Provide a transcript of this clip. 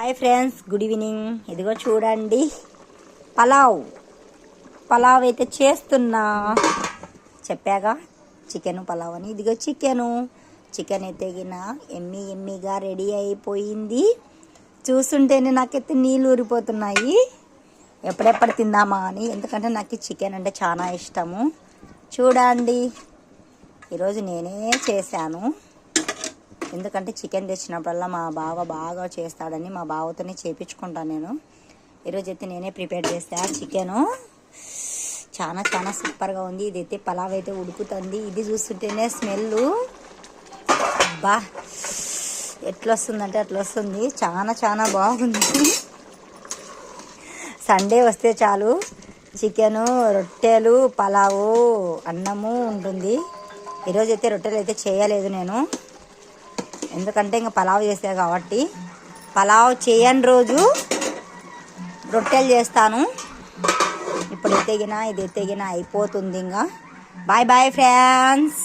Hi friends, good evening. ఇదిగో చూడండి, పలావ్ అయితే చేస్తున్నా. చెప్పాగా చికెన్ పలావ్ అని. ఇదిగో చికెన్ అయితే ఎమ్మీగా రెడీ అయిపోయింది. చూస్తుంటేనే నాకైతే నీళ్ళు ఊరిపోతున్నాయి, ఎప్పుడెప్పుడు తిందామా అని. ఎందుకంటే నాకు చికెన్ అంటే చాలా ఇష్టము. చూడండి, ఈరోజు నేనే చేశాను. ఎందుకంటే చికెన్ తెచ్చినప్పుడల్లా మా బావ బాగా చేస్తాడని మా బావతోనే చేయించుకుంటాను నేను. ఈరోజు అయితే నేనే ప్రిపేర్ చేస్తాను. చికెను చాలా సూపర్గా ఉంది. ఇదైతే పలావ్ అయితే ఉడుకుతుంది. ఇది చూస్తుంటేనే స్మెల్ బా ఎట్లా వస్తుందంటే అట్లా వస్తుంది. చాలా బాగుంది. సండే వస్తే చాలు చికెను, రొట్టెలు, పలావు, అన్నము ఉంటుంది. ఈరోజైతే రొట్టెలు అయితే చేయలేదు నేను, ఎందుకంటే ఇంకా పలావ్ చేస్తా కాబట్టి. పలావ్ చేయని రోజు రొట్టెలు చేస్తాను. ఇప్పుడు ఇది అయిపోతుంది. ఇంకా బాయ్ ఫ్రెండ్స్.